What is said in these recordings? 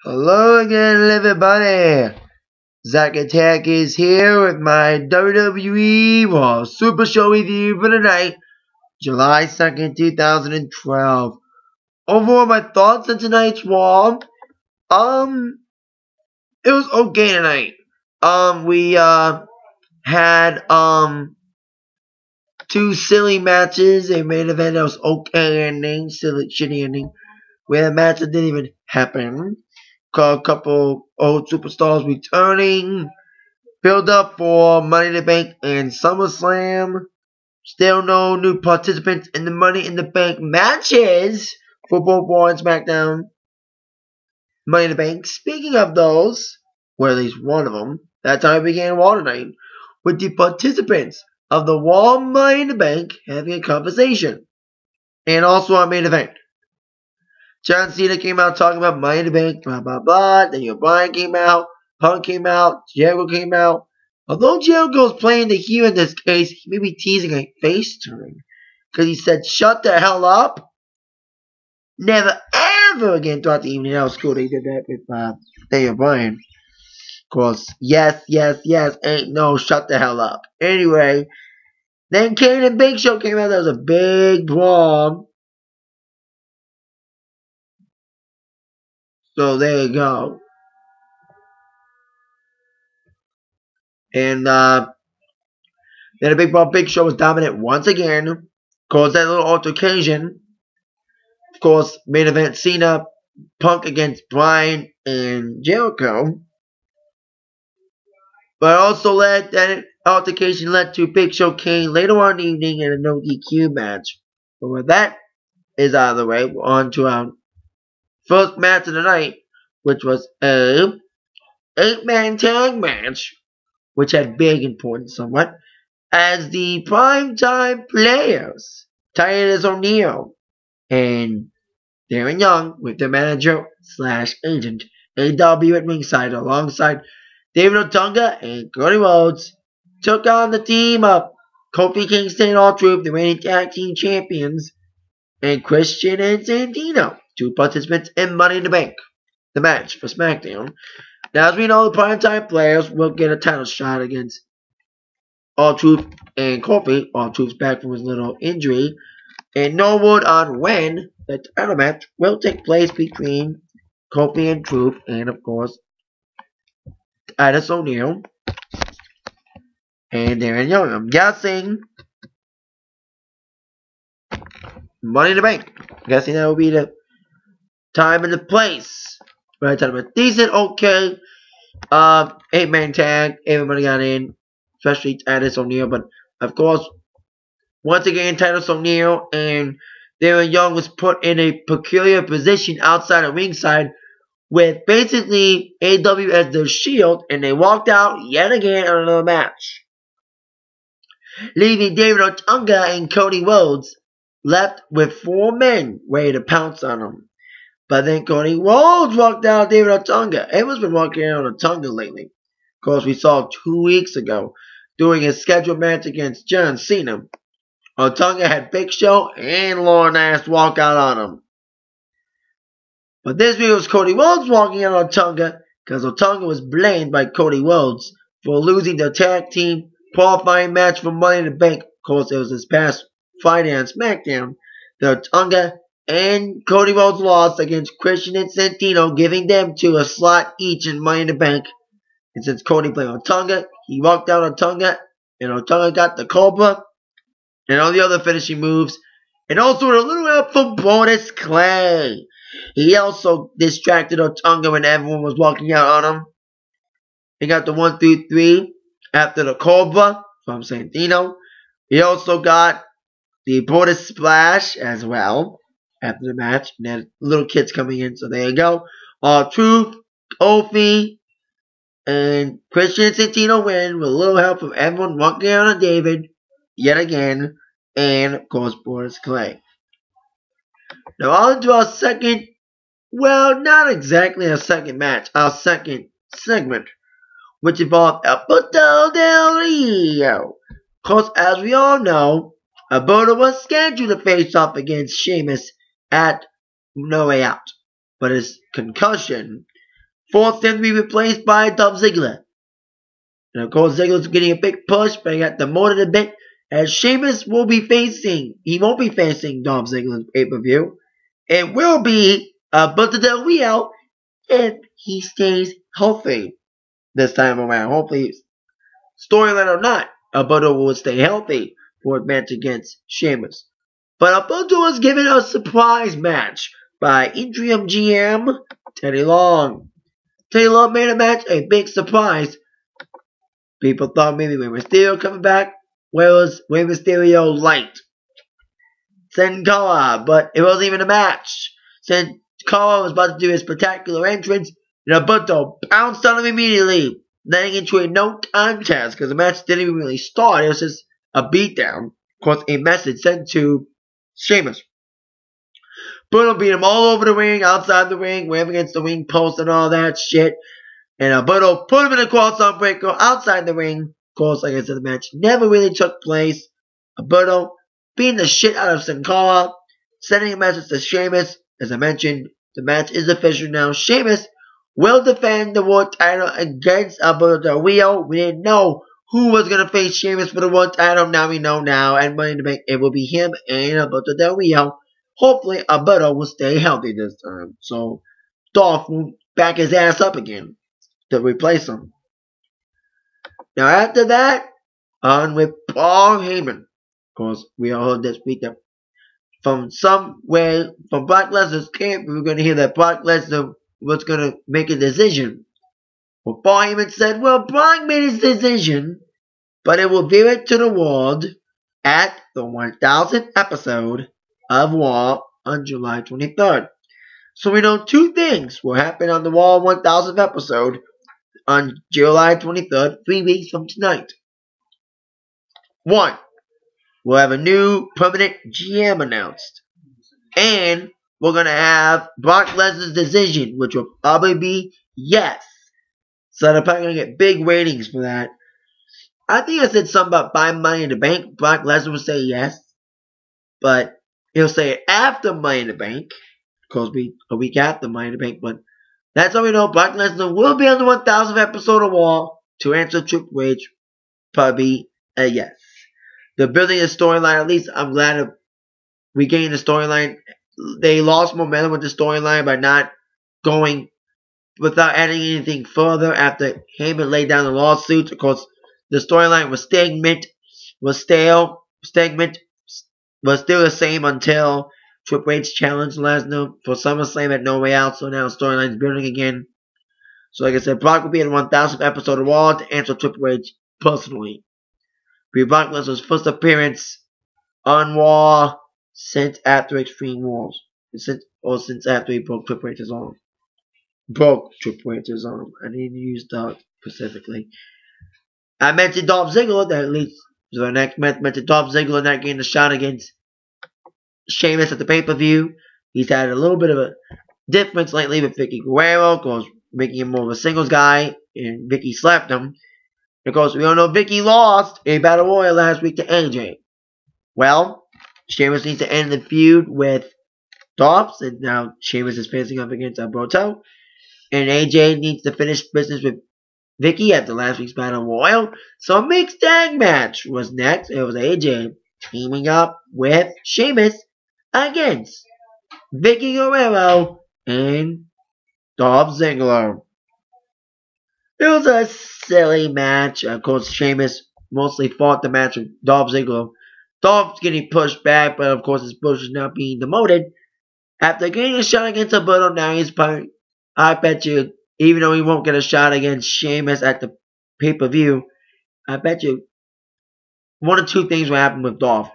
Hello again, everybody. Zack Attack is here with my WWE Raw Supershow review for tonight, July 2nd, 2012. Overall, my thoughts on tonight's Raw. It was okay tonight. We had two silly matches. A main event that was okay ending, silly shitty ending. We had a match that didn't even happen. A couple old superstars returning. Build up for Money in the Bank and SummerSlam. Still no new participants in the Money in the Bank matches for both Raw and SmackDown. Money in the Bank. Speaking of those, or at least one of them, that's how I began Raw tonight, with the participants of the Raw Money in the Bank having a conversation. And also our main event. John Cena came out talking about Money in the Bank, blah, blah, blah. Then Bryan came out, Punk came out, Jericho came out. Although Jericho's playing the heel in this case, he may be teasing a face turn. Because he said, shut the hell up. Never, ever again throughout the evening. That was cool. They did that with Daniel Bryan. Of course, yes, ain't no shut the hell up. Anyway, then Kane and Big Show came out. There was a big brawl. So there you go. And then a Big Show was dominant once again. Caused that little altercation. Of course, main event Cena, Punk against Bryan and Jericho. But also that altercation led to Big Show Kane later on in the evening in a no DQ match. But with that is out of the way, we're on to our first match of the night, which was a 8-man tag match, which had big importance somewhat, as the primetime players, Titus O'Neil and Darren Young, with their manager / agent AW at ringside, alongside David Otunga and Cody Rhodes, took on the team of Kofi Kingston and R-Truth, the reigning tag team champions, and Christian and Santino, two participants in Money in the Bank, the match for SmackDown. Now, as we know, the primetime players will get a title shot against R-Truth and Kofi. R-Truth's back from his little injury. And no word on when the title match will take place between Kofi and Truth and, of course, Titus O'Neil and Darren Young. I'm guessing Money in the Bank. I'm guessing that will be the time and the place. Right, time of decent, okay. 8-man tag. Everybody got in, especially Titus O'Neil. But of course, once again, Titus O'Neil and Darren Young was put in a peculiar position outside of ringside with basically AW as their shield, and they walked out yet again on another match, leaving David Otunga and Cody Rhodes left with 4 men ready to pounce on them. But then Cody Rhodes walked out David Otunga. Everyone's been walking out on Otunga lately. Of course, we saw 2 weeks ago during his scheduled match against John Cena, Otunga had Big Show and Lauren Nash walk out on him. But this week was Cody Rhodes walking out on Otunga because Otunga was blamed by Cody Rhodes for losing the tag team qualifying match for Money in the Bank. Of course, it was this past Friday on SmackDown. The Otunga and Cody Rhodes lost against Christian and Santino, giving them to a slot each in Money in the Bank. And since Cody blamed Otunga, he walked out Otunga, and Otunga got the Cobra and all the other finishing moves, and also with a little help from Brodus Clay. He also distracted Otunga when everyone was walking out on him. He got the 1-2-3 after the Cobra from Santino. He also got the Brodus Splash as well after the match. And then little kids coming in, so there you go. R-Truth, Kofi, and Christian and Santino win with a little help from everyone walking out on David yet again, and of course Brodus Clay. Now on to our second, well, not exactly our second match, our second segment, which involved Alberto Del Rio. Of course, as we all know, Alberto was scheduled to face off against Sheamus at No Way Out, but his concussion forced him to be replaced by Dolph Ziggler. And of course, Ziggler's getting a big push, but he got demoted a bit. As Sheamus will be facing, he won't be facing Dolph Ziggler's pay-per-view. It will be Alberto Del Rio if he stays healthy this time around. Hopefully, storyline or not, Alberto will stay healthy for a match against Sheamus. But Alberto was given a surprise match by interim GM Teddy Long. Teddy Long made a match a big surprise. People thought maybe Rey Mysterio coming back. Where was Rey Mysterio light? Sin Cara, but it wasn't even a match. Sin Cara was about to do his spectacular entrance, and Alberto bounced on him immediately, letting into a no contest because the match didn't even really start. It was just a beatdown. Of course, a message sent to Sheamus. Alberto beat him all over the ring, outside the ring, went against the ring post and all that shit. And Alberto put him in a cross-arm breaker outside the ring. Of course, like I said, the match never really took place. Alberto beating the shit out of Sin Cara, sending a message to Sheamus. As I mentioned, the match is official now. Sheamus will defend the world title against Alberto Del Rio. We didn't know who was going to face Sheamus for the world title. Now we know now. And Money in the Bank, it will be him and Alberto Del Rio. Hopefully, Alberto will stay healthy this time. So, Dolph will back his ass up again to replace him. Now after that, on with Paul Heyman. Of course, we all heard this week that from somewhere, from Brock Lesnar's camp, we were going to hear that Brock Lesnar was going to make a decision. Well, Paul Heyman said, well, Brock made his decision, but it will reveal it to the world at the 1000th episode of Raw on July 23rd. So we know two things will happen on the Raw 1000th episode on July 23rd, 3 weeks from tonight. 1. We'll have a new permanent GM announced. And we're going to have Brock Lesnar's decision, which will probably be yes. So they're probably going to get big ratings for that. I think I said something about buying Money in the Bank. Brock Lesnar will say yes. But he'll say it after Money in the Bank. Of course, a week after Money in the Bank. But that's all we know. Brock Lesnar will be on the 1000th episode of Raw to answer Triple H. Probably a yes. They're building a storyline. At least I'm glad we gained the storyline. They lost momentum with the storyline by not going without adding anything further after Heyman laid down the lawsuits. Of course, the storyline was stagnant, was still the same until Triple H challenged Lesnar for SummerSlam at No Way Out. So now the storyline's building again. So like I said, Brock will be in the 1000th episode of Raw to answer Triple H personally. Be Brock Lesnar's first appearance on Raw since after Extreme Rules. Since after he broke Triple H's arm. I need to use that specifically. I mentioned Dolph Ziggler, that leads to the next match. Mentioned Dolph Ziggler not getting a shot against Sheamus at the pay-per-view. He's had a little bit of a difference lately with Vicky Guerrero, because making him more of a singles guy, and Vicky slapped him. Because we all know Vicky lost a Battle Royal last week to AJ. Well, Sheamus needs to end the feud with Dolph, and now Sheamus is facing up against Alberto. And AJ needs to finish business with Vicky after last week's Battle Royal. So a mixed tag match was next. It was AJ teaming up with Sheamus against Vicky Guerrero and Dolph Ziggler. It was a silly match. Of course, Sheamus mostly fought the match with Dolph Ziggler. Dolph's getting pushed back, but of course his push is not being demoted. After getting a shot against Alberto, now he's probably, I bet you, even though he won't get a shot against Sheamus at the pay-per-view, I bet you one or two things will happen with Dolph.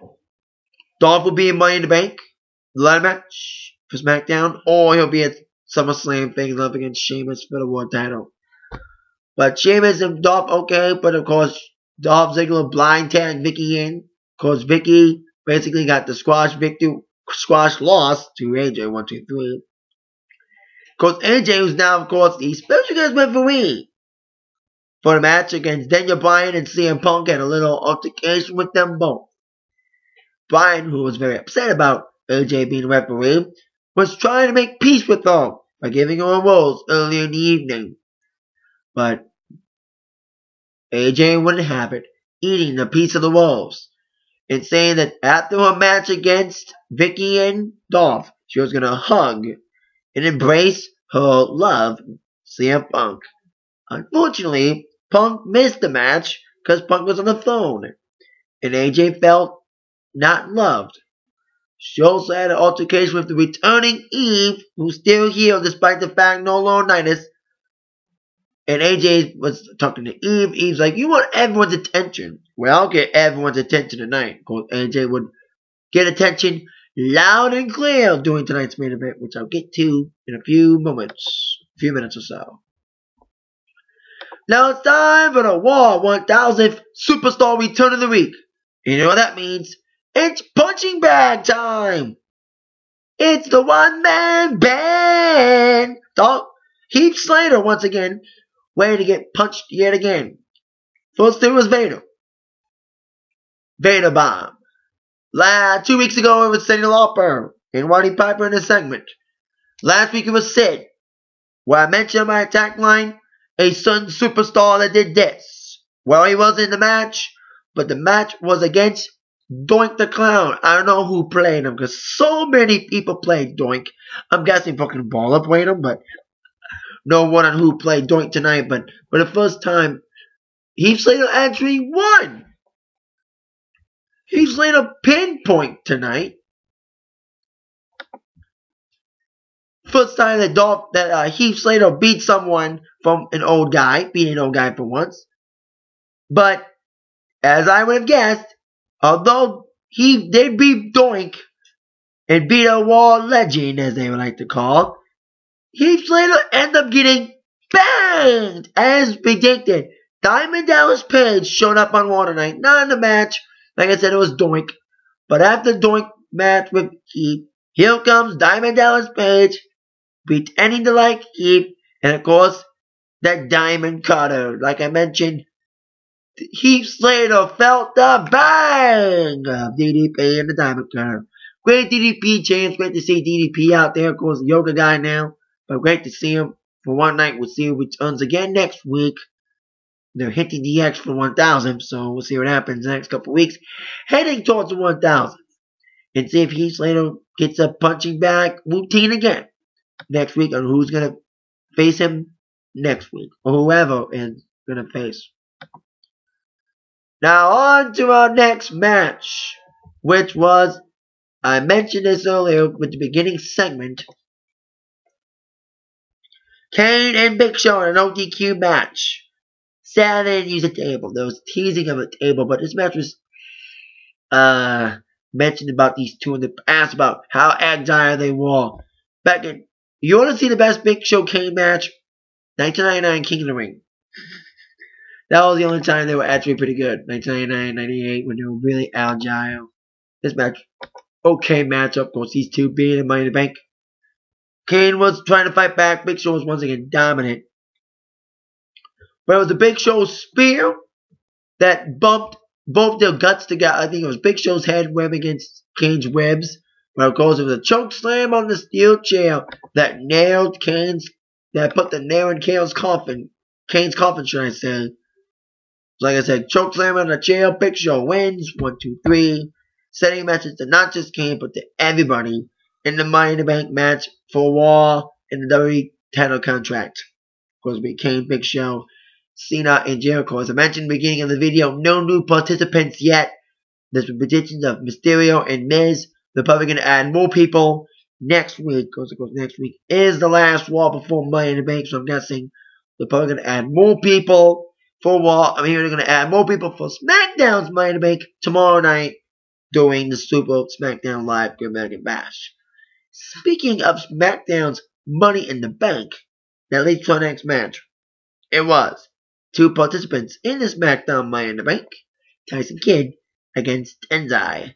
Dolph will be in Money in the Bank, the ladder match for SmackDown, or he'll be at SummerSlam facing up against Sheamus for the world title. But Sheamus and Dolph, okay, but of course, Dolph Ziggler blind tagged Vicky in. Of course, Vicky basically got the squash loss to AJ 1, 2, 3. Of course, AJ, who's now, of course, the special guest referee for the match against Daniel Bryan and CM Punk, had a little altercation with them both. Bryan, who was very upset about AJ being a referee, was trying to make peace with them. by giving her a rose earlier in the evening. But AJ wouldn't have it, eating a piece of the rose and saying that after her match against Vicky and Dolph, she was going to hug and embrace her love, CM Punk. Unfortunately, Punk missed the match because Punk was on the phone, and AJ felt not loved. She also had an altercation with the returning Eve, who's still here despite the fact no Laurinaitis. And AJ was talking to Eve. Eve's like, you want everyone's attention. Well, I'll get everyone's attention tonight. Because AJ would get attention loud and clear during tonight's main event, which I'll get to in a few minutes or so. Now it's time for the Raw 1000th Superstar Return of the Week. You know what that means? It's punching bag time! It's the one-man band! Heath Slater once again, ready to get punched yet again. First there was Vader. Vader Bomb. 2 weeks ago it was Cyndi Lauper and Roddy Piper in a segment. Last week it was Sid, where I mentioned my attack line, a certain superstar that did this. Well, he was in the match, but the match was against Doink the Clown. I don't know who played him, because so many people played Doink. I'm guessing fucking Baller played him, but no one on who played Doink tonight. But for the first time, Heath Slater actually won. Heath Slater pinpoint tonight. First time that Heath Slater beat someone from an old guy, beat an old guy for once. But as I would have guessed, although he did beat Doink and beat a Raw legend, as they would like to call, Heath Slater ended up getting banged as predicted. Diamond Dallas Page showed up on Raw tonight, not in the match. Like I said, it was Doink. But after Doink match with Heath, here comes Diamond Dallas Page, pretending to like Heath, and of course, that Diamond Cutter. Like I mentioned, Heath Slater felt the bang of DDP and the Diamond Cutter. Great DDP chance. Great to see DDP out there. Of course, the yoga guy now. But great to see him for one night. We'll see who returns again next week. They're hitting DX for 1,000. So we'll see what happens the next couple weeks. Heading towards the 1,000. And see if Heath Slater gets a punching bag routine again next week on who's going to face him next week. Or whoever is going to face. Now on to our next match, which was, I mentioned this earlier with the beginning segment, Kane and Big Show in an ODQ match. Sad they didn't use a table. There was teasing of a table, but this match was mentioned about these two in the past about how agile they were. Back in, you want to see the best Big Show Kane match? 1999 King of the Ring. That was the only time they were actually pretty good. 1999, 98, when they were really agile. This match, okay matchup. Of course, these two being in Money in the Bank. Kane was trying to fight back. Big Show was once again dominant. But it was the Big Show's spear that bumped both their guts together. I think it was Big Show's head web against Kane's ribs. But of course, it was a choke slam on the steel chair that nailed that put the nail in Kane's coffin. Kane's coffin, should I say. Like I said, choke slam on the chair. Big Show wins. 1, 2, 3. Setting matches to not just Kane, but to everybody in the Money in the Bank match for Raw in the WWE title contract. Of course, we Kane, Big Show, Cena, and Jericho. As I mentioned in the beginning of the video, no new participants yet. There's been predictions of Mysterio and Miz. They're probably going to add more people next week. Of course, next week is the last Raw before Money in the Bank, so I'm guessing they're probably going to add more people for Raw. I'm hearing they're going to add more people for SmackDown's Money in the Bank tomorrow night during the Super SmackDown Live Great American Bash. Speaking of SmackDown's Money in the Bank, that leads to our next match. It was two participants in the SmackDown Money in the Bank, Tyson Kidd against Tenzai.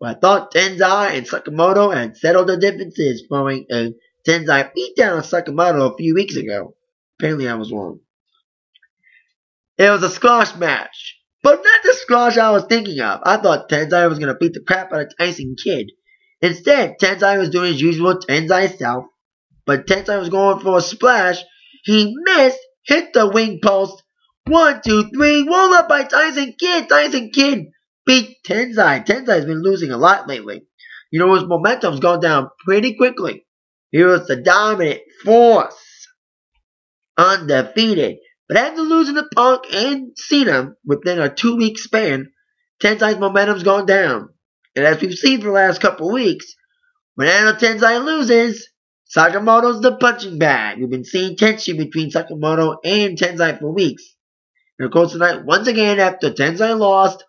Well, I thought Tenzai and Sakamoto had settled their differences following a Tenzai beatdown on Sakamoto a few weeks ago. Apparently I was wrong. It was a squash match, but not the squash I was thinking of. I thought Tenzai was going to beat the crap out of Tyson Kidd. Instead, Tenzai was doing his usual Tenzai self, but Tensai was going for a splash. He missed, hit the wing post. 1, 2, 3, roll up by Tyson Kidd. Tyson Kidd beat Tensai. Tensai's been losing a lot lately. You know, his momentum's gone down pretty quickly. He was the dominant force. Undefeated. But after losing to Punk and Cena within a 2-week span, Tensai's momentum's gone down. And as we've seen for the last couple weeks, whenever Tensai loses, Sakamoto's the punching bag. We've been seeing tension between Sakamoto and Tensai for weeks. And of course tonight, once again, after Tensai lost,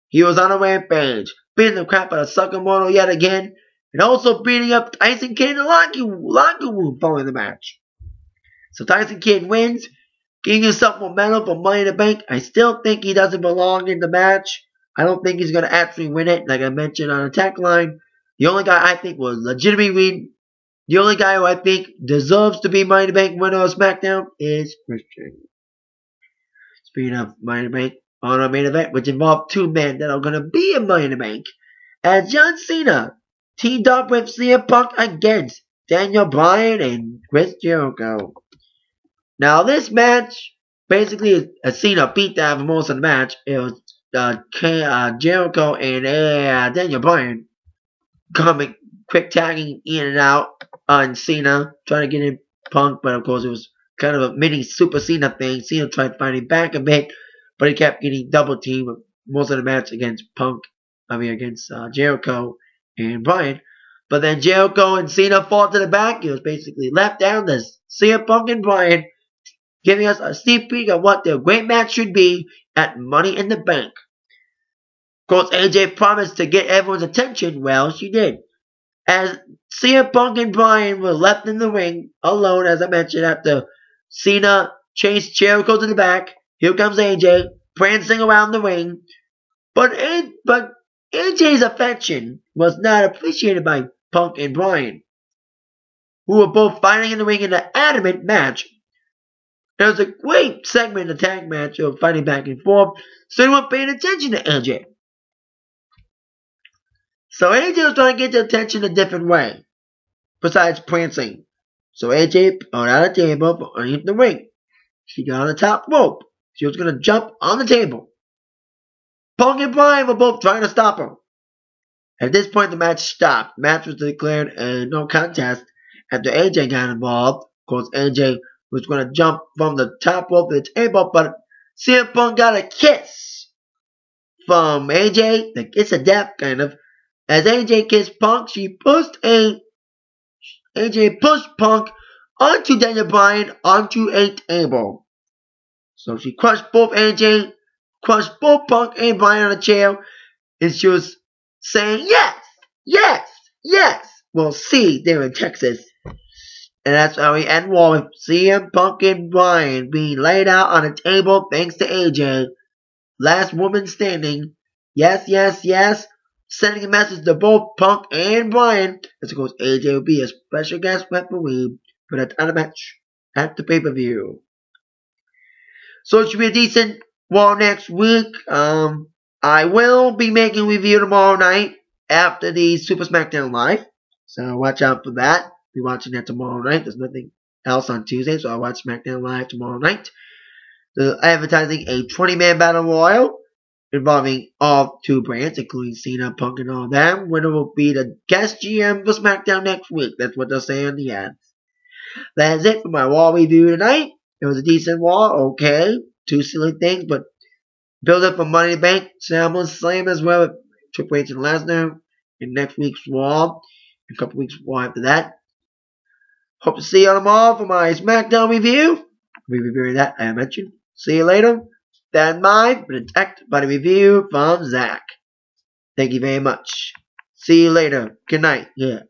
he was on a rampage, beating the crap out of Sakamoto yet again, and also beating up Tyson Kidd in the locker room following the match. So Tyson Kidd wins, giving himself momentum for Money in the Bank. I still think he doesn't belong in the match. I don't think he's going to actually win it, like I mentioned on Attack Line. The only guy I think will legitimately win, the only guy who I think deserves to be Money in the Bank winner of SmackDown is Christian. Speaking of Money in the Bank, on our main event, which involved 2 men that are going to be in Money in the Bank, as John Cena teamed up with CM Punk against Daniel Bryan and Chris Jericho. Now this match, basically, Cena beat that for most of the match. It was Jericho and Daniel Bryan coming, quick tagging in and out on Cena, trying to get in Punk, but of course it was kind of a mini Super Cena thing. Cena tried to find him back a bit, but he kept getting double teamed most of the match against against Jericho and Bryan. But then Jericho and Cena fought to the back. It was basically left down to CM Punk and Bryan, giving us a sneak peek of what their great match should be at Money in the Bank. Of course, AJ promised to get everyone's attention. Well, she did. As CM Punk and Bryan were left in the ring alone, as I mentioned, after Cena chased Jericho to the back. Here comes AJ, prancing around the ring. But AJ's affection was not appreciated by Punk and Bryan, who were both fighting in the ring in an adamant match. It was a great segment, a tag match of fighting back and forth, so they weren't paying attention to AJ. So AJ was trying to get their attention a different way, besides prancing. So AJ pulled out a table underneath the ring. She got on the top rope. She was going to jump on the table. Punk and Bryan were both trying to stop her. At this point, the match stopped. The match was declared a no contest after AJ got involved. Of course, AJ was going to jump from the top rope to the table, but CM Punk got a kiss from AJ, the kiss of death, kind of. As AJ kissed Punk, AJ pushed Punk onto Daniel Bryan onto a table. So she crushed both Punk and Bryan on a chair, and she was saying, yes, yes, yes. We'll see there in Texas. And that's how we end Raw with CM Punk and Bryan being laid out on a table thanks to AJ. Last woman standing. Yes, yes, yes. Sending a message to both Punk and Bryan. As of course, AJ will be a special guest referee for that other match at the pay-per-view. So it should be a decent Raw next week. I will be making a review tomorrow night after the Super SmackDown Live. So watch out for that. Be watching that tomorrow night. There's nothing else on Tuesday, so I'll watch SmackDown Live tomorrow night. They're advertising a 20-man battle royal involving all 2 brands, including Cena, Punk, and all them. Winner will be the guest GM for SmackDown next week. That's what they'll say on the ads. That's it for my Raw review tonight. It was a decent Raw, okay. 2 silly things, but build up for Money in the Bank. Slam as well. Triple H and Lesnar in next week's Raw. A couple weeks Raw after that. Hope to see you tomorrow for my SmackDown review. I'll be reviewing that, I mentioned. See you later. Stand by for the Tech Buddy review from Zach. Thank you very much. See you later. Good night. Yeah.